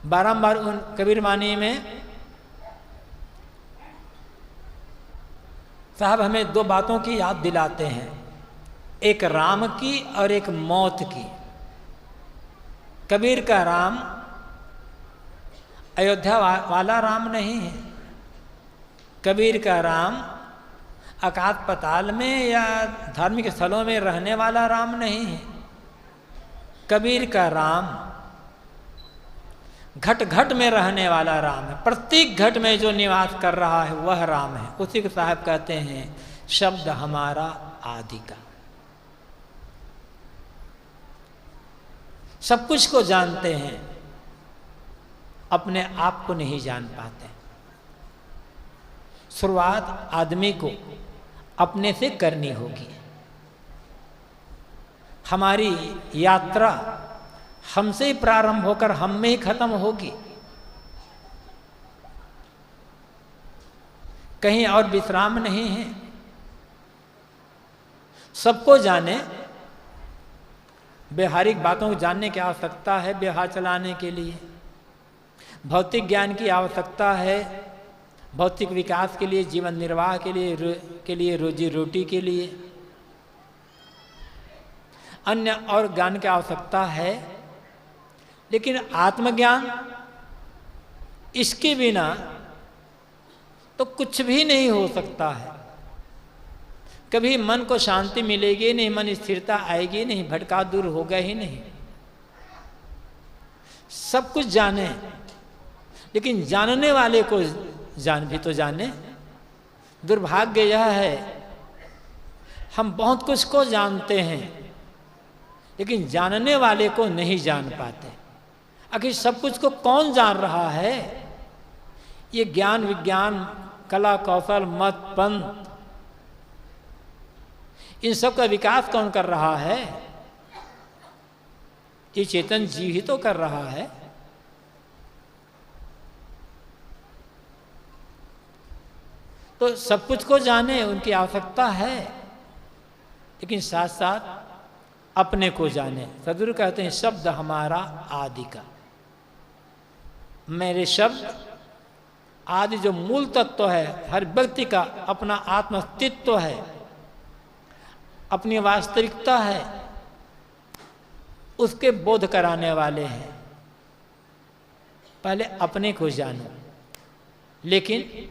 बारंबार उन कबीर वाणी में साहब हमें दो बातों की याद दिलाते हैं, एक राम की और एक मौत की। कबीर का राम अयोध्या वाला राम नहीं है। कबीर का राम अकाल पताल में या धार्मिक स्थलों में रहने वाला राम नहीं है। कबीर का राम घट घट में रहने वाला राम है। प्रत्येक घट में जो निवास कर रहा है वह राम है। उसी को साहब कहते हैं शब्द हमारा आदि का। सब कुछ को जानते हैं, अपने आप को नहीं जान पाते। शुरुआत आदमी को अपने से करनी होगी। हमारी यात्रा हमसे ही प्रारंभ होकर हम में ही खत्म होगी। कहीं और विश्राम नहीं है। सबको जाने, व्यवहारिक बातों को जानने की आवश्यकता है व्यवहार चलाने के लिए। भौतिक ज्ञान की आवश्यकता है भौतिक विकास के लिए, जीवन निर्वाह के लिए, रोजी रोटी के लिए। अन्य और ज्ञान की आवश्यकता है, लेकिन आत्मज्ञान इसके बिना तो कुछ भी नहीं हो सकता है। कभी मन को शांति मिलेगी नहीं, मन स्थिरता आएगी नहीं, भटका दूर होगा ही नहीं। सब कुछ जाने, लेकिन जानने वाले को जान भी तो जाने। दुर्भाग्य यह है हम बहुत कुछ को जानते हैं, लेकिन जानने वाले को नहीं जान पाते। आखिर सब कुछ को कौन जान रहा है? ये ज्ञान विज्ञान कला कौशल मत पंथ, इन सब का विकास कौन कर रहा है? ये चेतन जीव ही तो कर रहा है। तो सब कुछ को जाने उनकी आवश्यकता है, लेकिन साथ साथ अपने को जाने। सदगुरु कहते हैं शब्द हमारा आदि का। मेरे शब्द आदि जो मूल तत्व है, हर व्यक्ति का अपना आत्म अस्तित्व है, अपनी वास्तविकता है, उसके बोध कराने वाले हैं। पहले अपने को जानो। लेकिन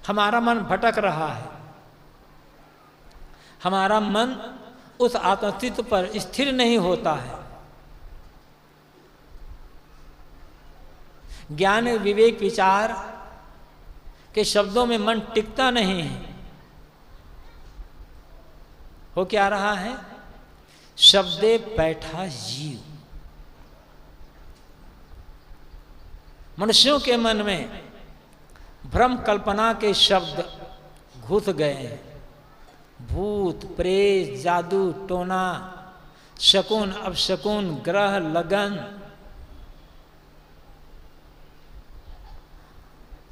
हमारा मन भटक रहा है, हमारा मन उस आत्मस्तित्व पर स्थिर नहीं होता है। ज्ञान विवेक विचार के शब्दों में मन टिकता नहीं है। हो क्या रहा है? शब्दे बैठा जीव। मनुष्यों के मन में भ्रम कल्पना के शब्द घुस गए हैं। भूत प्रेत जादू टोना, शकुन अपशकुन, ग्रह लगन,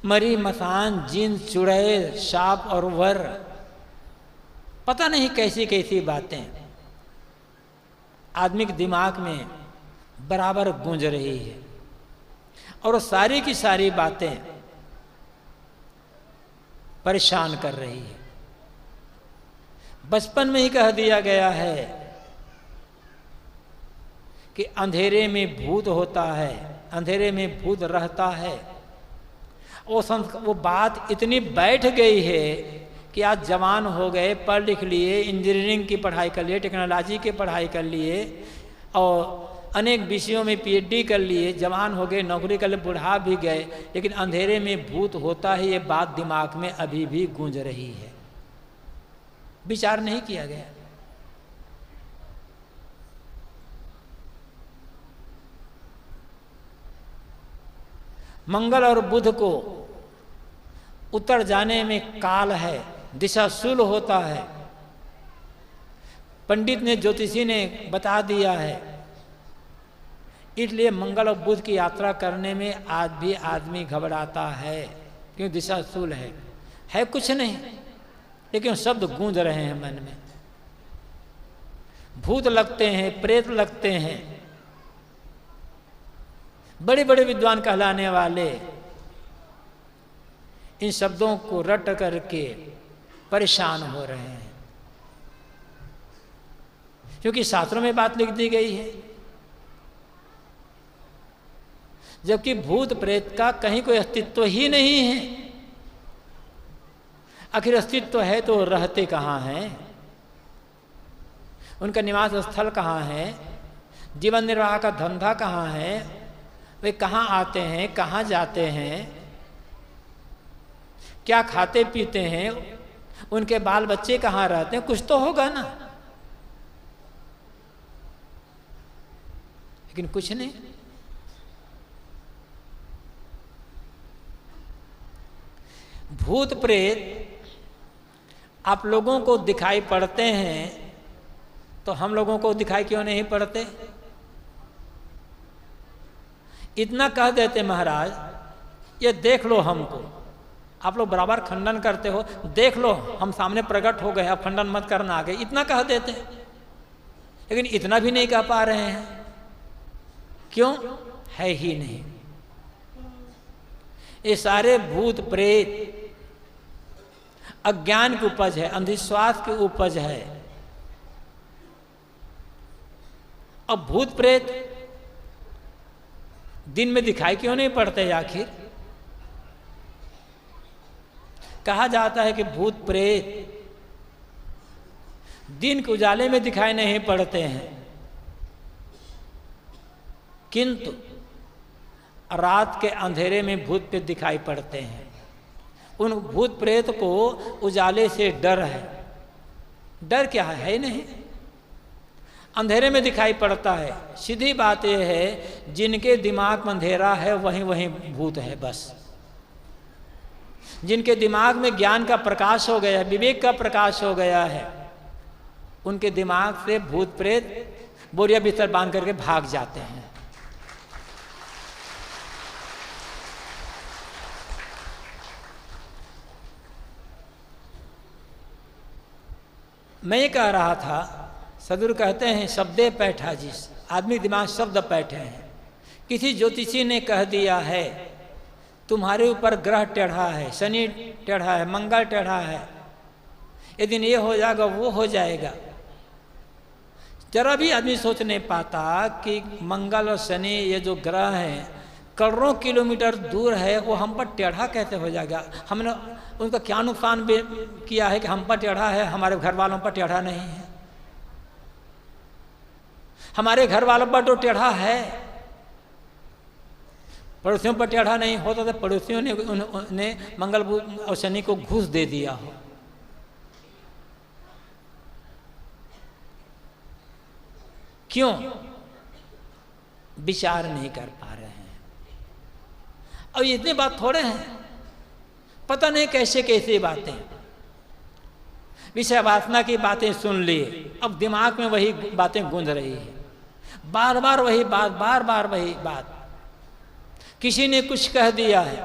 मरी मसान, जिन चुड़ैल, सांप और वर, पता नहीं कैसी कैसी बातें आदमी के दिमाग में बराबर गूंज रही है। और सारी की सारी बातें परेशान कर रही है। बचपन में ही कह दिया गया है कि अंधेरे में भूत होता है, अंधेरे में भूत रहता है। वो बात इतनी बैठ गई है कि आज जवान हो गए, पढ़ लिख लिए, इंजीनियरिंग की पढ़ाई कर लिए, टेक्नोलॉजी की पढ़ाई कर लिए और अनेक विषयों में पीएचडी कर लिए, जवान हो गए, नौकरी कर लिए, बुढ़ा भी गए, लेकिन अंधेरे में भूत होता है ये बात दिमाग में अभी भी गूंज रही है। विचार नहीं किया गया। मंगल और बुध को उत्तर जाने में काल है, दिशा शूल होता है। पंडित ने ज्योतिषी ने बता दिया है। इसलिए मंगल और बुध की यात्रा करने में आज भी आदमी घबराता है, क्योंकि दिशा शूल है कुछ नहीं, लेकिन शब्द गूंज रहे हैं मन में। भूत लगते हैं, प्रेत लगते हैं, बड़े बड़े विद्वान कहलाने वाले इन शब्दों को रट करके परेशान हो रहे हैं, क्योंकि शास्त्रों में बात लिख दी गई है। जबकि भूत प्रेत का कहीं कोई अस्तित्व ही नहीं है। आखिर अस्तित्व है तो रहते कहाँ हैं, उनका निवास स्थल कहाँ है, जीवन निर्वाह का धंधा कहाँ है, वे कहाँ आते हैं, कहाँ जाते हैं, क्या खाते पीते हैं, उनके बाल बच्चे कहाँ रहते हैं, कुछ तो होगा ना। लेकिन कुछ नहीं। भूत प्रेत आप लोगों को दिखाई पड़ते हैं, तो हम लोगों को दिखाई क्यों नहीं पड़ते? इतना कह देते महाराज, ये देख लो हमको। आप लोग बराबर खंडन करते हो, देख लो हम सामने प्रकट हो गए, अब खंडन मत करना आगे, इतना कह देते। लेकिन इतना भी नहीं कह पा रहे हैं। क्यों? है ही नहीं। ये सारे भूत प्रेत अज्ञान की उपज है, अंधविश्वास की उपज है। अब भूत प्रेत दिन में दिखाई क्यों नहीं पड़ते? आखिर कहा जाता है कि भूत प्रेत दिन के उजाले में दिखाई नहीं पड़ते हैं, किंतु रात के अंधेरे में भूत प्रेत दिखाई पड़ते हैं। उन भूत प्रेत को उजाले से डर है। डर क्या है नहीं, अंधेरे में दिखाई पड़ता है। सीधी बात यह है, जिनके दिमाग में अंधेरा है वहीं वहीं भूत है बस। जिनके दिमाग में ज्ञान का प्रकाश हो गया है, विवेक का प्रकाश हो गया है, उनके दिमाग से भूत प्रेत बोरिया बिस्तर बांध करके भाग जाते हैं। मैं ये कह रहा था, सदगुरु कहते हैं शब्दे पैठा जिस आदमी दिमाग शब्द बैठे हैं। किसी ज्योतिषी ने कह दिया है तुम्हारे ऊपर ग्रह टेढ़ा है, शनि टेढ़ा है, मंगल टेढ़ा है, ये दिन ये हो जाएगा वो हो जाएगा। जरा भी आदमी सोच नहीं पाता कि मंगल और शनि ये जो ग्रह हैं करोड़ों किलोमीटर दूर है, वो हम पर टेढ़ा कैसे हो जाएगा? हमने उनका क्या नुकसान भी किया है कि हम पर टेढ़ा है, हमारे घर वालों पर टेढ़ा नहीं है? हमारे घर वालों पर तो टेढ़ा है, पड़ोसियों पर टेढ़ा नहीं होता तो पड़ोसियों ने मंगल और शनि को घूस दे दिया हो। क्यों? विचार नहीं कर पा रहे हैं। अब इतनी बात थोड़े हैं, पता नहीं कैसे कैसे बातें, विषय वासना की बातें सुन लिए, अब दिमाग में वही बातें गूंज रही है, बार बार वही बात, बार बार वही बात। किसी ने कुछ कह दिया है,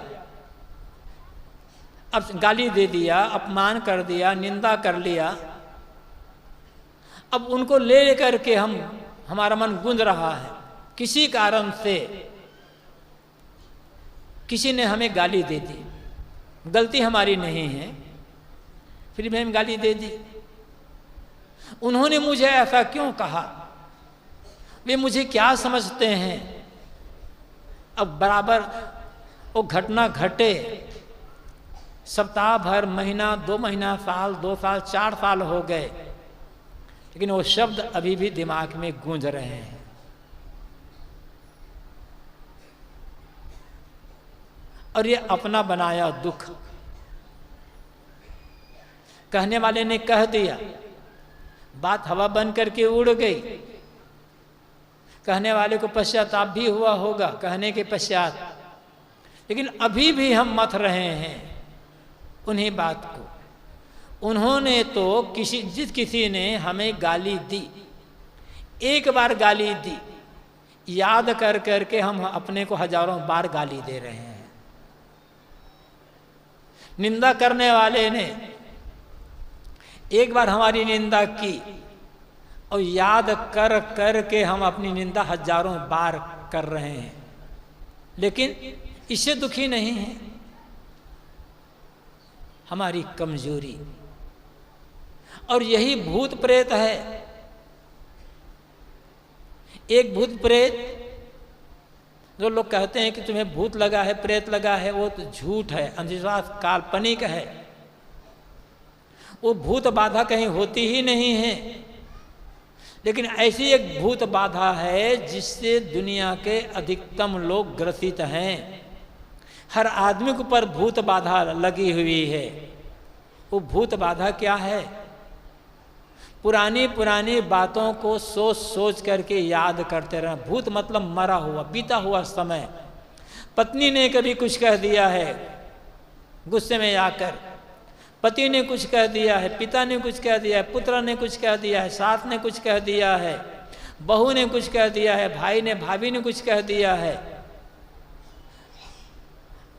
अब गाली दे दिया, अपमान कर दिया, निंदा कर लिया, अब उनको ले करके हमारा मन गूंज रहा है। किसी कारण से किसी ने हमें गाली दे दी, गलती हमारी नहीं है, फिर भी हम गाली दे दी। उन्होंने मुझे ऐसा क्यों कहा, वे मुझे क्या समझते हैं? अब बराबर वो घटना घटे, सप्ताह भर, महीना, 2 महीना, साल, 2 साल, 4 साल हो गए, लेकिन वो शब्द अभी भी दिमाग में गूंज रहे हैं। और ये अपना बनाया दुख। कहने वाले ने कह दिया, बात हवा बन करके उड़ गई। कहने वाले को पश्चाताप भी हुआ होगा कहने के पश्चात, लेकिन अभी भी हम मथ रहे हैं उन्हीं बात को। उन्होंने तो जिस किसी ने हमें गाली दी, एक बार गाली दी, याद कर करके हम अपने को हजारों बार गाली दे रहे हैं। निंदा करने वाले ने एक बार हमारी निंदा की और याद कर कर के हम अपनी निंदा हजारों बार कर रहे हैं। लेकिन इससे दुखी नहीं है। हमारी कमजोरी, और यही भूत प्रेत है। एक भूत प्रेत, जो लोग कहते हैं कि तुम्हें भूत लगा है, प्रेत लगा है, वो तो झूठ है, अंधविश्वास, काल्पनिक है। वो भूत बाधा कहीं होती ही नहीं है। लेकिन ऐसी एक भूत बाधा है जिससे दुनिया के अधिकतम लोग ग्रसित हैं। हर आदमी के ऊपर भूत बाधा लगी हुई है। वो भूत बाधा क्या है? पुरानी पुरानी बातों को सोच सोच करके याद करते रहना। भूत मतलब मरा हुआ, बीता हुआ समय। पत्नी ने कभी कुछ कह दिया है गुस्से में आकर, पति ने कुछ कह दिया है, पिता ने कुछ कह दिया है, पुत्र ने कुछ कह दिया है, सास ने कुछ कह दिया है, बहू ने कुछ कह दिया है, भाई ने, भाभी ने कुछ कह दिया है।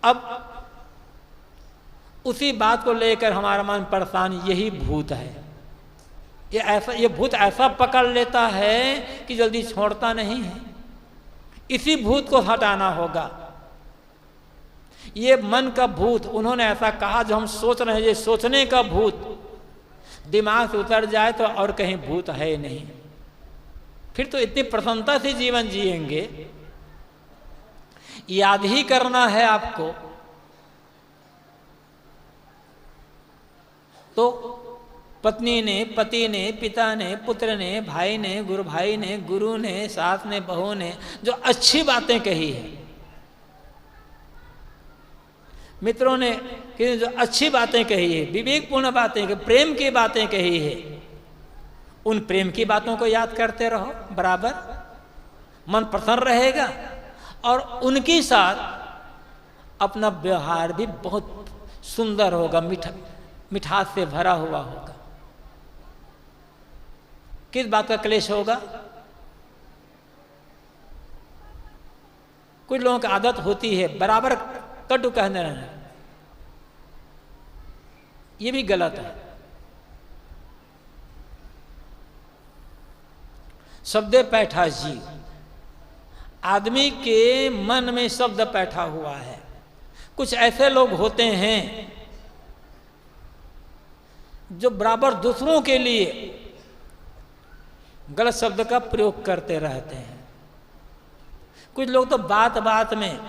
अब उसी बात को लेकर हमारा मन परेशान, यही भूत है। ये भूत ऐसा पकड़ लेता है कि जल्दी छोड़ता नहीं है। इसी भूत को हटाना होगा। ये मन का भूत, उन्होंने ऐसा कहा, जो हम सोच रहे हैं, ये सोचने का भूत दिमाग से उतर जाए तो और कहीं भूत है नहीं। फिर तो इतनी प्रसन्नता से जीवन जिएंगे। याद ही करना है आपको। तो पत्नी ने, पति ने, पिता ने, पुत्र ने, भाई ने, गुरु ने, सास ने, बहू ने जो अच्छी बातें कही है, मित्रों ने कि जो अच्छी बातें कही है, विवेकपूर्ण बातें, प्रेम की बातें कही है, उन प्रेम की बातों को याद करते रहो बराबर, मन प्रसन्न रहेगा। और उनके साथ अपना व्यवहार भी बहुत सुंदर होगा, मिठास से भरा हुआ होगा। किस बात का क्लेश होगा? कुछ लोगों की आदत होती है बराबर कटु कहने रहना, ये भी गलत है। शब्द पैठा जी, आदमी के मन में शब्द बैठा हुआ है। कुछ ऐसे लोग होते हैं जो बराबर दूसरों के लिए गलत शब्द का प्रयोग करते रहते हैं। कुछ लोग तो बात बात में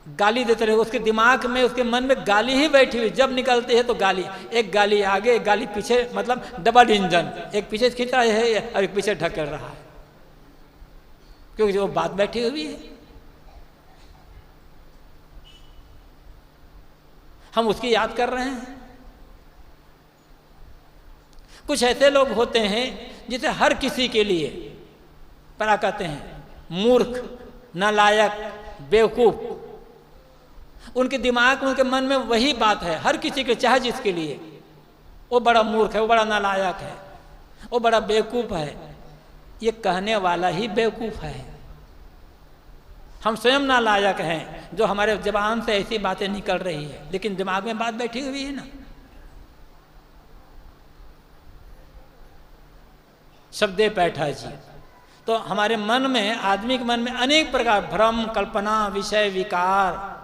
गाली देते रहे, उसके दिमाग में, उसके मन में गाली ही बैठी हुई, जब निकलते हैं तो गाली, एक गाली आगे एक गाली पीछे, मतलब डबल इंजन, एक पीछे खींच रहा है और एक पीछे ढकेल रहा है, क्योंकि जो बात बैठी हुई है। हम उसकी याद कर रहे हैं। कुछ ऐसे लोग होते हैं जिसे हर किसी के लिए परा कहते हैं मूर्ख, नालायक, बेवकूफ। उनके दिमाग में, उनके मन में वही बात है, हर किसी के, चाहे जिसके लिए। वो बड़ा मूर्ख है, वो बड़ा नालायक है, वो बड़ा बेवकूफ है। ये कहने वाला ही बेवकूफ है। हम स्वयं नालायक हैं जो हमारे जबान से ऐसी बातें निकल रही है, लेकिन दिमाग में बात बैठी हुई है ना। शब्द पैठा जी, तो हमारे मन में, आदमी के मन में अनेक प्रकार भ्रम, कल्पना, विषय विकार,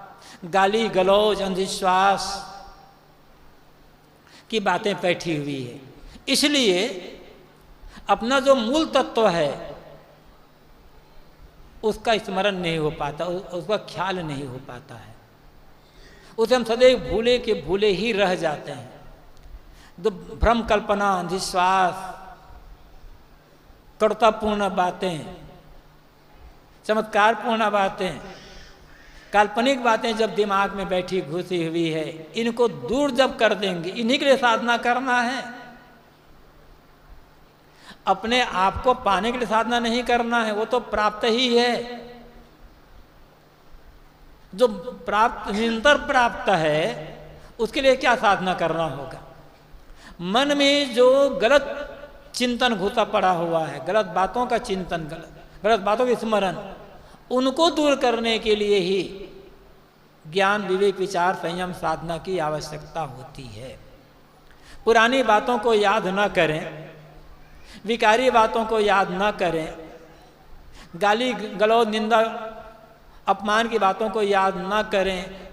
गाली गलौज, अंधविश्वास की बातें बैठी हुई है। इसलिए अपना जो मूल तत्व है उसका स्मरण नहीं हो पाता, उसका ख्याल नहीं हो पाता है। उसे हम सदैव भूले के भूले ही रह जाते हैं। जो भ्रम, कल्पना, अंधविश्वास, कटुतापूर्ण बातें, चमत्कारपूर्ण बातें, काल्पनिक बातें जब दिमाग में बैठी घुसी हुई है, इनको दूर जब कर देंगे, इन्हीं के लिए साधना करना है। अपने आप को पाने के लिए साधना नहीं करना है, वो तो प्राप्त ही है। जो प्राप्त, निरंतर प्राप्त है, उसके लिए क्या साधना करना होगा? मन में जो गलत चिंतन घुसा पड़ा हुआ है, गलत बातों का चिंतन, गलत बातों के स्मरण, उनको दूर करने के लिए ही ज्ञान, विवेक, विचार, संयम, साधना की आवश्यकता होती है। पुरानी बातों को याद न करें, विकारी बातों को याद न करें, गाली गलौज, निंदा अपमान की बातों को याद ना करें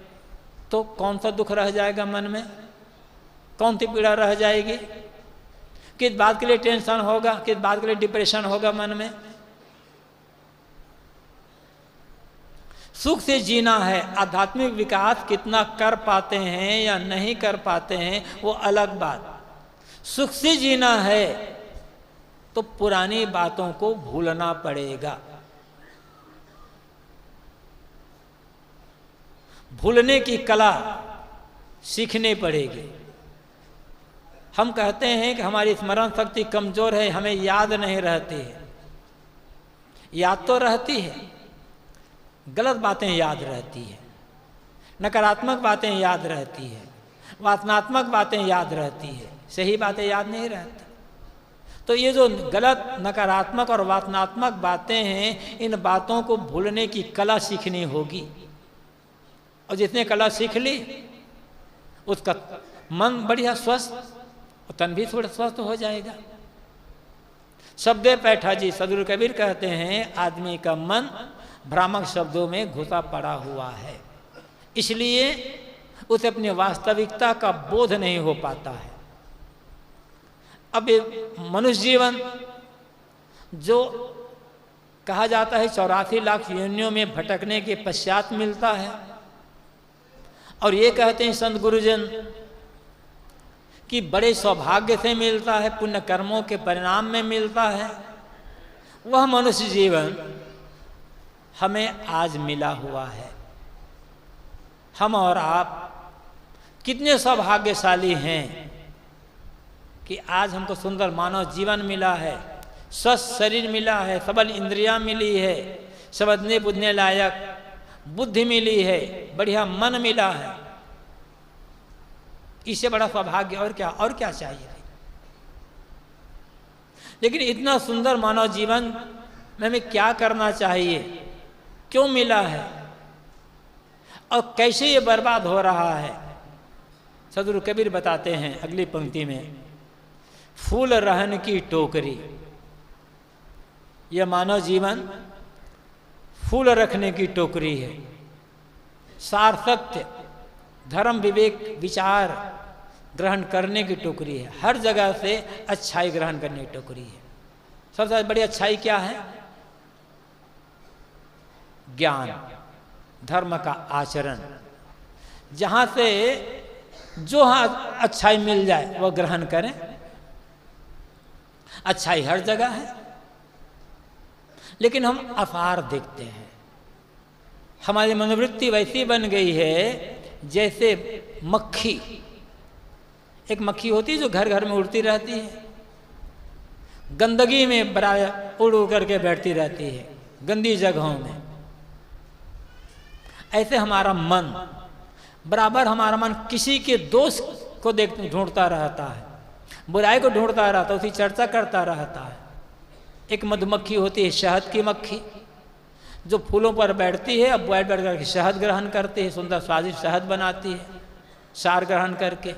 तो कौन सा दुख रह जाएगा मन में, कौन सी पीड़ा रह जाएगी, किस बात के लिए टेंशन होगा, किस बात के लिए डिप्रेशन होगा मन में। सुख से जीना है। आध्यात्मिक विकास कितना कर पाते हैं या नहीं कर पाते हैं वो अलग बात। सुख से जीना है तो पुरानी बातों को भूलना पड़ेगा। भूलने की कला सीखनी पड़ेगी। हम कहते हैं कि हमारी स्मरण शक्ति कमजोर है, हमें याद नहीं रहती है। याद तो रहती है, गलत बातें याद रहती है, नकारात्मक बातें याद रहती है, वासनात्मक बातें याद रहती है, सही बातें याद नहीं रहती। तो ये जो गलत, नकारात्मक और वासनात्मक बातें हैं, इन बातों को भूलने की कला सीखनी होगी। और जिसने कला सीख ली उसका मन बढ़िया स्वस्थ और तन भी थोड़ा स्वस्थ हो जाएगा। शब्दे पैठा जी सदगुरु कबीर कहते हैं, आदमी का मन भ्रामक शब्दों में घुसा पड़ा हुआ है, इसलिए उसे अपनी वास्तविकता का बोध नहीं हो पाता है। अब ये मनुष्य जीवन जो कहा जाता है 84 लाख योनियों में भटकने के पश्चात मिलता है, और ये कहते हैं संत गुरुजन कि बड़े सौभाग्य से मिलता है, पुण्य कर्मों के परिणाम में मिलता है, वह मनुष्य जीवन हमें आज मिला हुआ है। हम और आप कितने सौभाग्यशाली हैं कि आज हमको सुंदर मानव जीवन मिला है, स्वस्थ शरीर मिला है, सबल इंद्रियां मिली है, समझने बुझने लायक बुद्धि मिली है, बढ़िया मन मिला है। इससे बड़ा सौभाग्य और क्या चाहिए। लेकिन इतना सुंदर मानव जीवन में हमें क्या करना चाहिए, क्यों मिला है और कैसे ये बर्बाद हो रहा है। सदगुरु कबीर बताते हैं अगली पंक्ति में, फूल रहन की टोकरी, यह मानव जीवन फूल रखने की टोकरी है। सार सत्य, धर्म, विवेक, विचार ग्रहण करने की टोकरी है। हर जगह से अच्छाई ग्रहण करने की टोकरी है। सबसे बड़ी अच्छाई क्या है? ज्ञान, धर्म का आचरण। जहां से जो अच्छाई मिल जाए वह ग्रहण करें। अच्छाई हर जगह है, लेकिन हम आसार देखते हैं। हमारी मनोवृत्ति वैसी बन गई है जैसे मक्खी, एक मक्खी होती है जो घर घर में उड़ती रहती है, गंदगी में बराबर उड़ उड़ करके बैठती रहती है, गंदी जगहों में। ऐसे हमारा मन, बराबर हमारा मन किसी के दोष को ढूंढता रहता है, बुराई को ढूंढता रहता है, उसकी चर्चा करता रहता है। एक मधुमक्खी होती है, शहद की मक्खी, जो फूलों पर बैठती है, अब बैठ करके शहद ग्रहण करती है, सुंदर स्वादिष्ट शहद बनाती है सार ग्रहण करके।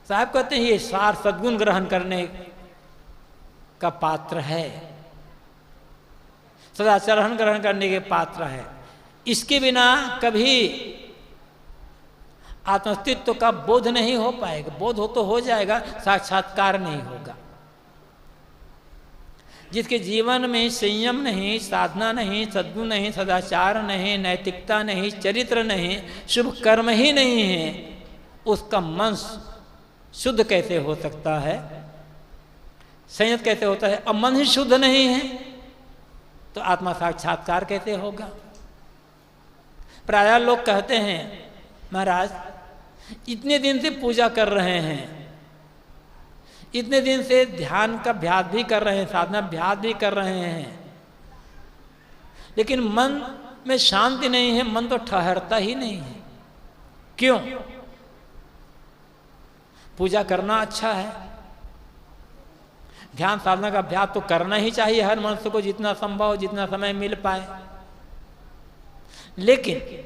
साहब कहते हैं ये सार सद्गुण ग्रहण करने का पात्र है, सदाचरण ग्रहण करने के पात्र है। इसके बिना कभी आत्मस्तित्व का बोध नहीं हो पाएगा। बोध हो तो हो जाएगा, साक्षात्कार नहीं होगा। जिसके जीवन में संयम नहीं, साधना नहीं, सद्गुण नहीं, सदाचार नहीं, नैतिकता नहीं, चरित्र नहीं, शुभ कर्म ही नहीं है, उसका मन शुद्ध कैसे हो सकता है, संयत कैसे होता है? अब मन ही शुद्ध नहीं है तो आत्मा साक्षात्कार कैसे होगा? प्रायः लोग कहते हैं, महाराज इतने दिन से पूजा कर रहे हैं, इतने दिन से ध्यान का अभ्यास भी कर रहे हैं, साधना अभ्यास भी कर रहे हैं, लेकिन मन में शांति नहीं है, मन तो ठहरता ही नहीं है। क्यों? पूजा करना अच्छा है, ध्यान साधना का अभ्यास तो करना ही चाहिए हर मनुष्य को, जितना संभव, जितना समय मिल पाए। लेकिन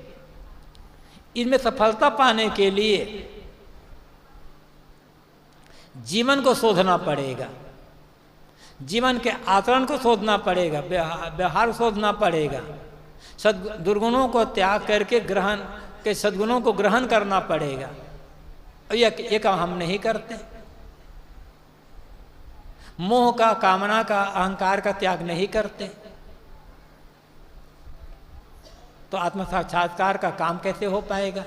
इनमें सफलता पाने के लिए जीवन को शोधना पड़ेगा, जीवन के आचरण को शोधना पड़ेगा, व्यवहार शोधना पड़ेगा, दुर्गुणों को त्याग करके ग्रहण के सद्गुणों को ग्रहण करना पड़ेगा। और ये काम हम नहीं करते। मोह का, कामना का, अहंकार का त्याग नहीं करते, तो आत्म साक्षात्कार का काम कैसे हो पाएगा?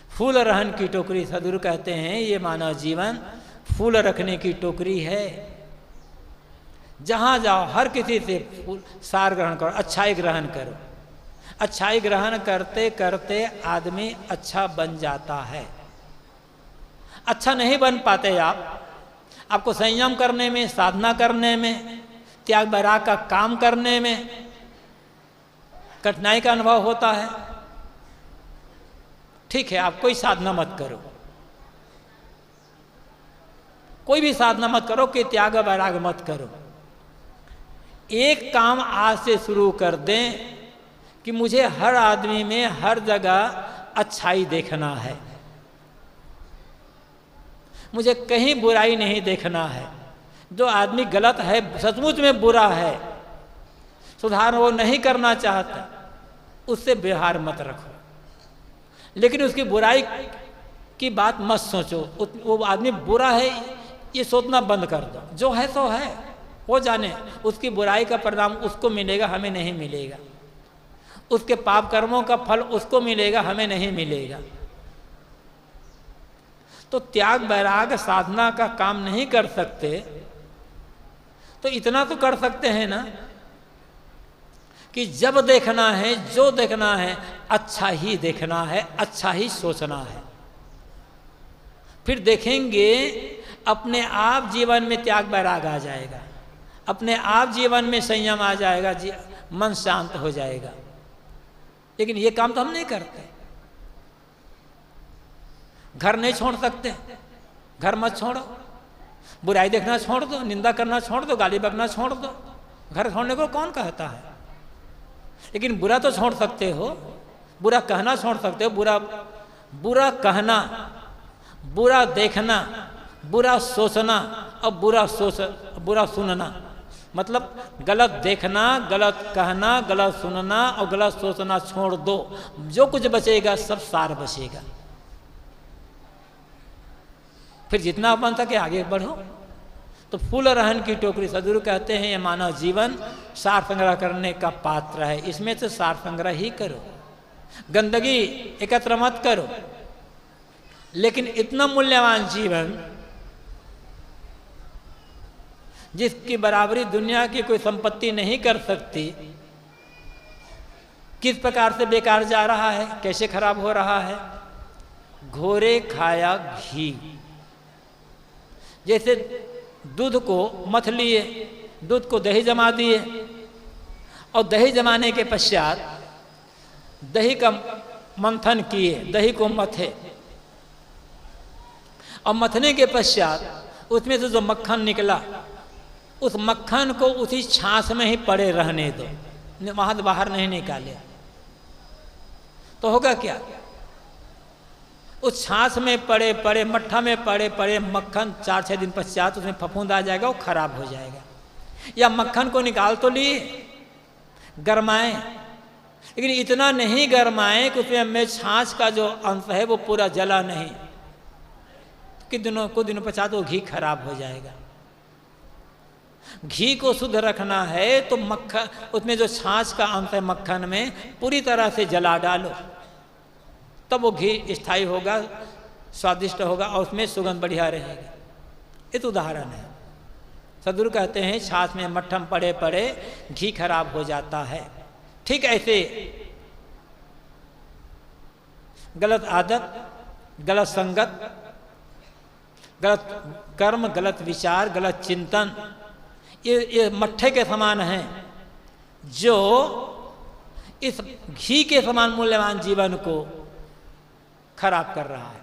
फूल रहन की टोकरी, सदगुरु कहते हैं ये मानव जीवन फूल रखने की टोकरी है। जहां जाओ हर किसी से फूल सार ग्रहण करो, अच्छाई ग्रहण करो। अच्छाई ग्रहण करते करते आदमी अच्छा बन जाता है। अच्छा नहीं बन पाते आपको संयम करने में, साधना करने में, त्याग बैराग का काम करने में कठिनाई का अनुभव होता है। ठीक है, आप कोई साधना मत करो, कोई भी साधना मत करो कि त्याग बैराग मत करो। एक काम आज से शुरू कर दें कि मुझे हर आदमी में, हर जगह अच्छाई देखना है, मुझे कहीं बुराई नहीं देखना है। जो आदमी गलत है, सचमुच में बुरा है, सुधार वो नहीं करना चाहता, उससे व्यवहार मत रखो, लेकिन उसकी बुराई की बात मत सोचो। वो आदमी बुरा है ये सोचना बंद कर दो। जो है सो है, वो जाने, उसकी बुराई का परिणाम उसको मिलेगा, हमें नहीं मिलेगा। उसके पाप कर्मों का फल उसको मिलेगा, हमें नहीं मिलेगा। तो त्याग बैराग साधना का काम नहीं कर सकते, तो इतना तो कर सकते हैं ना कि जब देखना है, जो देखना है, अच्छा ही देखना है, अच्छा ही सोचना है। फिर देखेंगे अपने आप जीवन में त्याग बैराग आ जाएगा, अपने आप जीवन में संयम आ जाएगा, मन शांत हो जाएगा। लेकिन ये काम तो हम नहीं करते। घर नहीं छोड़ सकते, घर मत छोड़ो, बुराई देखना छोड़ दो, निंदा करना छोड़ दो, गाली बकना छोड़ दो। घर छोड़ने को कौन कहता है? लेकिन बुरा तो छोड़ सकते हो, बुरा कहना छोड़ सकते हो। बुरा कहना, बुरा देखना, बुरा सोचना और बुरा सुनना, मतलब गलत देखना, गलत कहना, गलत सुनना और गलत सोचना छोड़ दो। जो कुछ बचेगा सब सार बचेगा। फिर जितना बन सके आगे बढ़ो। तो फूल रहन की टोकरी, सदगुरु कहते हैं ये मानव जीवन सार संग्रह करने का पात्र है। इसमें से सार संग्रह ही करो, गंदगी एकत्र मत करो। लेकिन इतना मूल्यवान जीवन जिसकी बराबरी दुनिया की कोई संपत्ति नहीं कर सकती, किस प्रकार से बेकार जा रहा है, कैसे खराब हो रहा है? घोरे खाया घी। जैसे दूध को मथ लिए, दूध को दही जमा दिए और दही जमाने के पश्चात दही का मंथन किए, दही को मथे और मथने के पश्चात उसमें से जो मक्खन निकला, उस मक्खन को उसी छाछ में ही पड़े रहने दो, वहां से बाहर नहीं निकाले। तो होगा क्या? उस छाछ में पड़े पड़े, मट्ठा में पड़े पड़े मक्खन 4-6 दिन पश्चात उसमें फफूंद आ जाएगा, वो खराब हो जाएगा। या मक्खन को निकाल तो लिए, गरमाए, लेकिन इतना नहीं गरमाए कि उसमें छाछ का जो अंश है वो पूरा जला नहीं, कुछ दिनों पश्चात वो घी खराब हो जाएगा। घी को शुद्ध रखना है तो मक्खन, उसमें जो छाछ का अंश है मक्खन में, पूरी तरह से जला डालो, तब वो घी स्थायी होगा, स्वादिष्ट होगा और उसमें सुगंध बढ़िया रहेगी। ये तो उदाहरण है। सदगुरु कहते हैं छाछ में मट्ठम पड़े पड़े घी खराब हो जाता है। ठीक ऐसे गलत आदत, गलत संगत, गलत कर्म, गलत विचार, गलत चिंतन, ये मट्ठे के समान हैं जो इस घी के समान मूल्यवान जीवन को खराब कर रहा है।